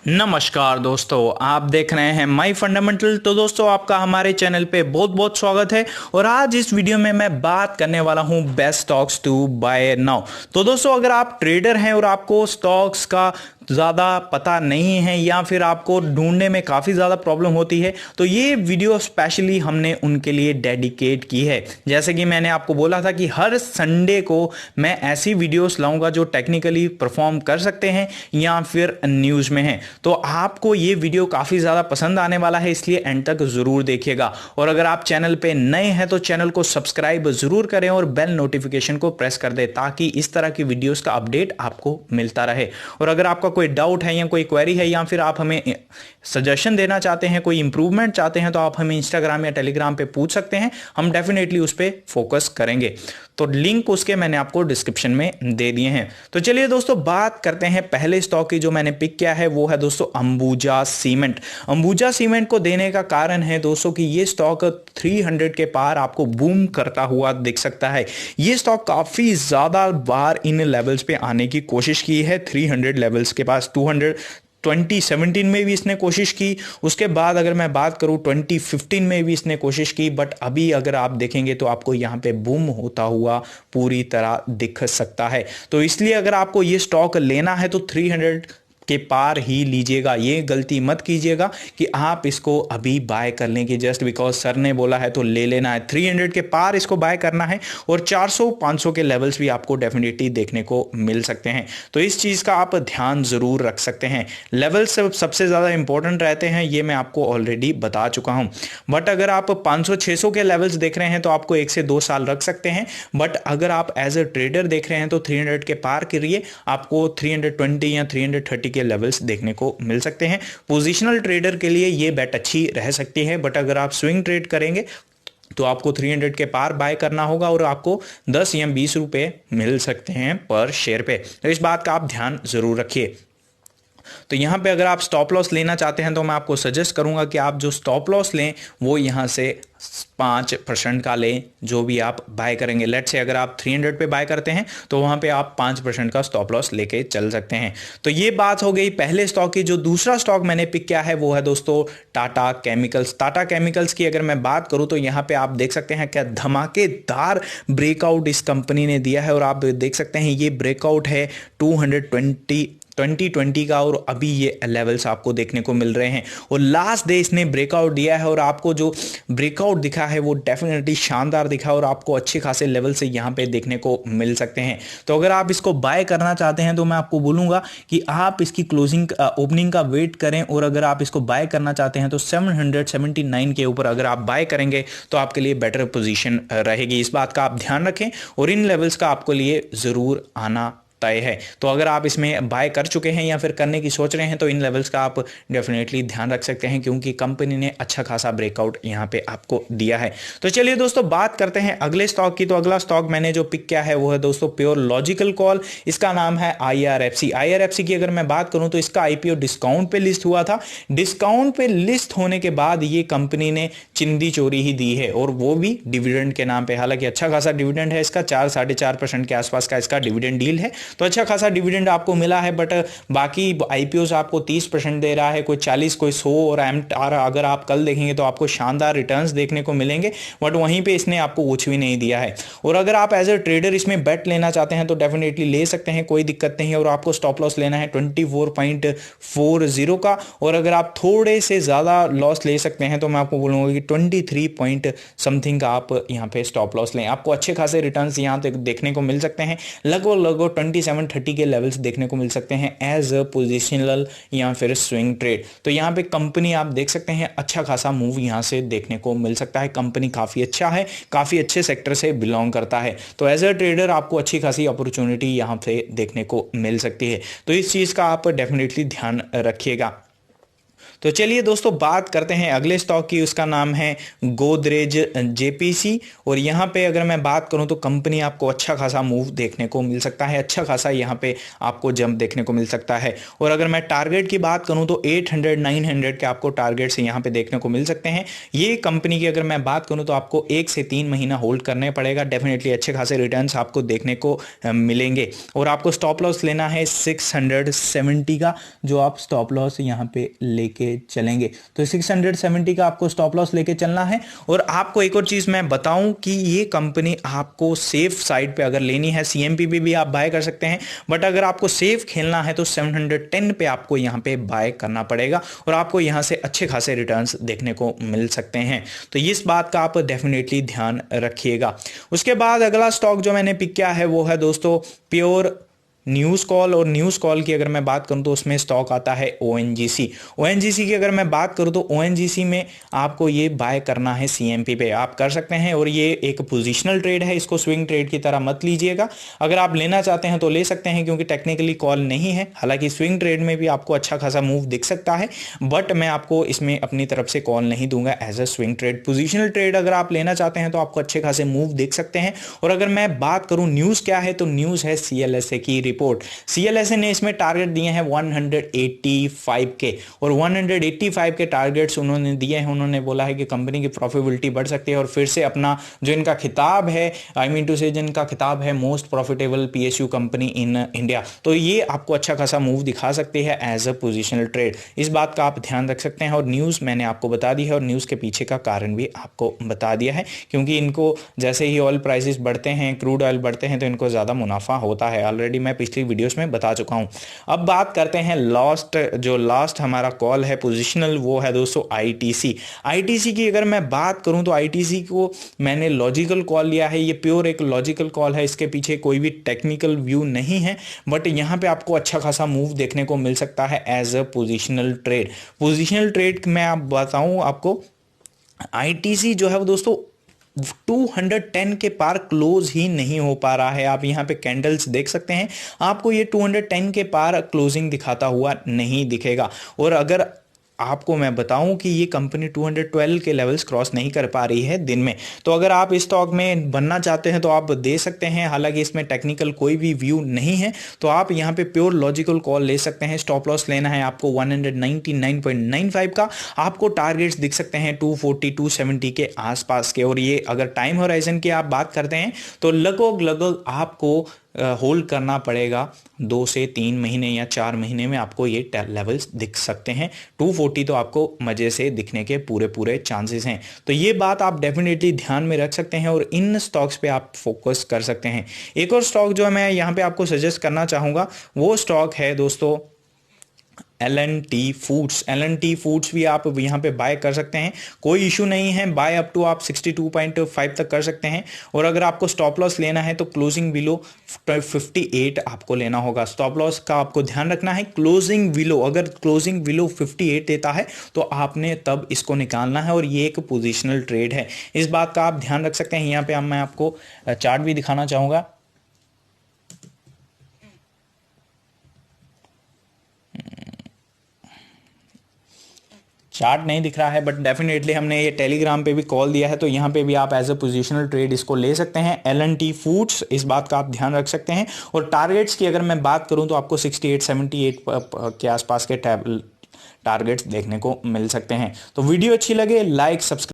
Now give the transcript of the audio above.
नमस्कार दोस्तों, आप देख रहे हैं माई फंडामेंटल। तो दोस्तों, आपका हमारे चैनल पे बहुत बहुत स्वागत है। और आज इस वीडियो में मैं बात करने वाला हूं best stocks to buy now. तो दोस्तों, अगर आप ट्रेडर हैं और आपको स्टॉक्स का ज़्यादा पता नहीं है या फिर आपको ढूंढने में काफ़ी ज़्यादा प्रॉब्लम होती है, तो ये वीडियो स्पेशली हमने उनके लिए डेडिकेट की है। जैसे कि मैंने आपको बोला था कि हर संडे को मैं ऐसी वीडियोस लाऊंगा जो टेक्निकली परफॉर्म कर सकते हैं या फिर न्यूज़ में हैं। तो आपको ये वीडियो काफ़ी ज़्यादा पसंद आने वाला है, इसलिए एंड तक ज़रूर देखिएगा। और अगर आप चैनल पे नए हैं तो चैनल को सब्सक्राइब ज़रूर करें और बेल नोटिफिकेशन को प्रेस कर दें, ताकि इस तरह की वीडियोस का अपडेट आपको मिलता रहे। और अगर आपका कोई डाउट है या कोई क्वेरी है या फिर आप हमें सजेशन देना चाहते हैं, कोई इंप्रूवमेंट चाहते हैं, तो आप हमें इंस्टाग्राम या टेलीग्राम पे पूछ सकते हैं। हम डेफिनेटली उस पर फोकस करेंगे। तो लिंक उसके मैंने आपको डिस्क्रिप्शन में दे दिए हैं। तो चलिए दोस्तों, बात करते हैं पहले स्टॉक की जो मैंने पिक किया है, वो है दोस्तों अंबुजा सीमेंट। अंबुजा सीमेंट को देने का कारण है दोस्तों कि ये स्टॉक 300 के पार आपको बूम करता हुआ दिख सकता है। ये स्टॉक काफी ज्यादा बार इन लेवल्स पे आने की कोशिश की है, 300 लेवल्स के पास। 2017 में भी इसने कोशिश की, उसके बाद अगर मैं बात करूं 2015 में भी इसने कोशिश की, बट अभी अगर आप देखेंगे तो आपको यहां पे बूम होता हुआ पूरी तरह दिख सकता है। तो इसलिए अगर आपको ये स्टॉक लेना है तो 300 के पार ही लीजिएगा। ये गलती मत कीजिएगा कि आप इसको अभी बाय कर लें कि जस्ट बिकॉज सर ने बोला है तो ले लेना है। 300 के पार इसको बाय करना है और 400-500 के लेवल्स भी आपको डेफिनेटली देखने को मिल सकते हैं। तो इस चीज़ का आप ध्यान ज़रूर रख सकते हैं। लेवल्स सबसे ज़्यादा इंपॉर्टेंट रहते हैं, ये मैं आपको ऑलरेडी बता चुका हूँ। बट अगर आप 500-600 के लेवल्स देख रहे हैं तो आपको 1 से 2 साल रख सकते हैं। बट अगर आप एज ए ट्रेडर देख रहे हैं तो 300 के पार करिए, आपको 320 या 330 के लेवल्स देखने को मिल सकते हैं। पोजिशनल ट्रेडर के लिए ये बेट अच्छी रह सकती है, बट अगर आप स्विंग ट्रेड करेंगे तो आपको 300 के पार बाय करना होगा और आपको 10 या 20 रुपए मिल सकते हैं पर शेयर पे। तो इस बात का आप ध्यान जरूर रखिए। तो यहाँ पे अगर आप स्टॉप लॉस लेना चाहते हैं तो मैं आपको सजेस्ट करूंगा कि आप जो स्टॉप लॉस लें वो यहाँ से 5% का लें, जो भी आप बाय करेंगे। लेट से अगर आप 300 पे बाय करते हैं तो वहाँ पे आप 5% का स्टॉप लॉस लेके चल सकते हैं। तो ये बात हो गई पहले स्टॉक की। जो दूसरा स्टॉक मैंने पिक किया है वो है दोस्तों टाटा केमिकल्स। टाटा केमिकल्स की अगर मैं बात करूँ तो यहाँ पे आप देख सकते हैं क्या धमाकेदार ब्रेकआउट इस कंपनी ने दिया है। और आप देख सकते हैं ये ब्रेकआउट है 2020 का, और अभी ये लेवल्स आपको देखने को मिल रहे हैं। और लास्ट डे इसने ब्रेकआउट दिया है और आपको जो ब्रेकआउट दिखा है वो डेफिनेटली शानदार दिखा और आपको अच्छे खासे लेवल से यहाँ पे देखने को मिल सकते हैं। तो अगर आप इसको बाय करना चाहते हैं तो मैं आपको बोलूँगा कि आप इसकी क्लोजिंग ओपनिंग का वेट करें। और अगर आप इसको बाय करना चाहते हैं तो 779 के ऊपर अगर आप बाय करेंगे तो आपके लिए बेटर पोजीशन रहेगी। इस बात का आप ध्यान रखें और इन लेवल्स का आपको लिए ज़रूर आना तय है। तो अगर आप इसमें बाय कर चुके हैं या फिर करने की सोच रहे हैं तो इन लेवल्स का आप डेफिनेटली ध्यान रख सकते हैं, क्योंकि कंपनी ने अच्छा खासा ब्रेकआउट यहाँ पे आपको दिया है। तो चलिए दोस्तों, बात करते हैं अगले स्टॉक की। तो अगला स्टॉक मैंने जो पिक किया है वो है दोस्तों प्योर लॉजिकल कॉल। इसका नाम है IRFC। IRFC की अगर मैं बात करूं तो इसका IPO डिस्काउंट पे लिस्ट हुआ था। डिस्काउंट पे लिस्ट होने के बाद ये कंपनी ने चिंदी चोरी ही दी है, और वो भी डिविडेंड के नाम पे। हालांकि अच्छा खासा डिविडेंड है इसका, 4-4.5% के आसपास का इसका डिविडेंड डील है। तो अच्छा खासा डिविडेंड आपको मिला है। बट बाकी IPOs आपको 30% दे रहा है, कोई 40, कोई 100, और अगर आप कल देखेंगे तो आपको शानदार रिटर्न्स देखने को मिलेंगे। बट वहीं पे इसने आपको कुछ भी नहीं दिया है। और अगर आप एज ए ट्रेडर इसमें बेट लेना चाहते हैं तो डेफिनेटली ले सकते हैं, कोई दिक्कत नहीं है। और आपको स्टॉप लॉस लेना है 24.40 का। और अगर आप थोड़े से ज़्यादा लॉस ले सकते हैं तो मैं आपको बोलूँगा कि 23 पॉइंट समथिंग का आप यहाँ पे स्टॉप लॉस लें। आपको अच्छे खासे रिटर्न्स यहाँ तक देखने को मिल सकते हैं। लगभग 27-30 के लेवल्स देखने को मिल सकते हैं एज अ पोजिशनल या फिर स्विंग ट्रेड। तो यहाँ पे कंपनी आप देख सकते हैं अच्छा खासा मूव यहाँ से देखने को मिल सकता है। कंपनी काफ़ी अच्छा है, काफ़ी अच्छे सेक्टर से बिलोंग करता है। तो एज अ ट्रेडर आपको अच्छी खासी अपॉर्चुनिटी यहाँ से देखने को मिल सकती है। तो इस चीज़ का आप डेफिनेटली ध्यान रखिएगा। तो चलिए दोस्तों बात करते हैं अगले स्टॉक की, उसका नाम है गोदरेज जेपीसी। और यहाँ पे अगर मैं बात करूँ तो कंपनी आपको अच्छा खासा मूव देखने को मिल सकता है, अच्छा खासा यहाँ पे आपको जंप देखने को मिल सकता है। और अगर मैं टारगेट की बात करूँ तो 800 900 के आपको टारगेट्स यहाँ पे देखने को मिल सकते हैं। ये कंपनी की अगर मैं बात करूँ तो आपको 1 से 3 महीना होल्ड करने पड़ेगा, डेफिनेटली अच्छे खासे रिटर्न्स आपको देखने को मिलेंगे। और आपको स्टॉप लॉस लेना है 670 का, जो आप स्टॉप लॉस यहाँ पे लेके चलेंगे। तो 670 का आपको स्टॉप लॉस लेके चलना है। और आपको एक और चीज मैं बताऊं कि ये कंपनी आपको सेफ साइड पे अगर लेनी है, सीएमपी पे भी आप बाय कर सकते हैं, बट अगर आपको सेफ खेलना है तो 710 पे आपको यहाँ पे बाय करना पड़ेगा और आपको यहाँ से अच्छे खासे रिटर्न्स देखने को मिल सकते हैं। तो इस बात का आप डेफिनेटली ध्यान रखिएगा। उसके बाद अगला स्टॉक जो मैंने पिक किया है वो है दोस्तों प्योर न्यूज़ कॉल। और न्यूज़ कॉल की अगर मैं बात करूं तो उसमें स्टॉक आता है ओएनजीसी। ओएनजीसी की अगर मैं बात करूं तो ओएनजीसी में आपको ये बाय करना है सीएमपी पे, आप कर सकते हैं। और ये एक पोजीशनल ट्रेड है, इसको स्विंग ट्रेड की तरह मत लीजिएगा। अगर आप लेना चाहते हैं तो ले सकते हैं, क्योंकि टेक्निकली कॉल नहीं है। हालांकि स्विंग ट्रेड में भी आपको अच्छा खासा मूव दिख सकता है, बट मैं आपको इसमें अपनी तरफ से कॉल नहीं दूंगा as a swing trade. Positional trade अगर आप लेना चाहते हैं तो आपको अच्छे खासे मूव देख सकते हैं। और अगर मैं बात करूं न्यूज़ क्या है, तो न्यूज़ है सीएलएसए की रिपोर्ट। सीएलएसए ने इसमें टारगेट दिए हैं 185 के, और 185 के टारगेट्स उन्होंने दिए हैं। उन्होंने बोला है कि कंपनी की प्रॉफिटेबिलिटी बढ़ सकती है और फिर से अपना जो इनका खिताब है, आई मीन टू से जिनका खिताब है most profitable PSU company in India, तो ये आपको अच्छा खासा मूव दिखा सकती है एज अ पोजिशनल ट्रेड। इस बात का आप ध्यान रख सकते हैं। और न्यूज़ मैंने आपको बता दी है, और न्यूज़ के पीछे का कारण भी आपको बता दिया है, क्योंकि इनको जैसे ही ऑयल प्राइसेस बढ़ते हैं, क्रूड ऑयल बढ़ते हैं, तो इनको ज़्यादा मुनाफा होता है। ऑलरेडी मैं पिछली वीडियोस में बता चुका हूं। अब बात करते हैं लास्ट हमारा कॉल है पोजीशनल, वो है दोस्तों आईटीसी। आईटीसी की अगर मैं बात करूं तो आईटीसी को मैंने लॉजिकल कॉल लिया है। ये प्योर एक लॉजिकल कॉल है, इसके पीछे कोई भी टेक्निकल व्यू नहीं है, बट यहां पे आपको अच्छा खासा मूव देखने को मिल सकता है as a positional trade. Positional trade में आप बताऊं आपको, आईटीसी जो है वो दोस्तों 210 के पार क्लोज ही नहीं हो पा रहा है। आप यहाँ पे कैंडल्स देख सकते हैं, आपको ये 210 के पार क्लोजिंग दिखाता हुआ नहीं दिखेगा। और अगर आपको मैं बताऊं कि ये कंपनी 212 के लेवल्स क्रॉस नहीं कर पा रही है दिन में, तो अगर आप इस स्टॉक में बनना चाहते हैं तो आप दे सकते हैं। हालांकि इसमें टेक्निकल कोई भी व्यू नहीं है, तो आप यहां पे प्योर लॉजिकल कॉल ले सकते हैं। स्टॉप लॉस लेना है आपको 199.95 का। आपको टारगेट्स दिख सकते हैं 240 270 के आसपास के। और ये अगर टाइम होराइजन की आप बात करते हैं तो लगभग आपको होल्ड करना पड़ेगा 2 से 3 महीने या 4 महीने में आपको ये लेवल्स दिख सकते हैं। 240 तो आपको मजे से दिखने के पूरे चांसेस हैं। तो ये बात आप डेफिनेटली ध्यान में रख सकते हैं और इन स्टॉक्स पे आप फोकस कर सकते हैं। एक और स्टॉक जो मैं यहाँ पे आपको सजेस्ट करना चाहूँगा वो स्टॉक है दोस्तों L&T फूड्स। L&T फूड्स भी आप यहाँ पे बाय कर सकते हैं, कोई इशू नहीं है। बाय अप टू आप 62.5 तक कर सकते हैं। और अगर आपको स्टॉप लॉस लेना है तो क्लोजिंग बिलो 58 आपको लेना होगा। स्टॉप लॉस का आपको ध्यान रखना है, क्लोजिंग बिलो, अगर क्लोजिंग बिलो 58 देता है तो आपने तब इसको निकालना है। और ये एक पोजिशनल ट्रेड है, इस बात का आप ध्यान रख सकते हैं। यहाँ पे मैं आपको चार्ट भी दिखाना चाहूँगा। चार्ट नहीं दिख रहा है, बट डेफिनेटली हमने ये टेलीग्राम पे भी कॉल दिया है, तो यहाँ पे भी आप एज अ पोजिशनल ट्रेड इसको ले सकते हैं। L&T फूड्स, इस बात का आप ध्यान रख सकते हैं। और टारगेट्स की अगर मैं बात करूँ तो आपको 68 78 के आसपास के टारगेट्स देखने को मिल सकते हैं। तो वीडियो अच्छी लगे लाइक सब्सक्राइब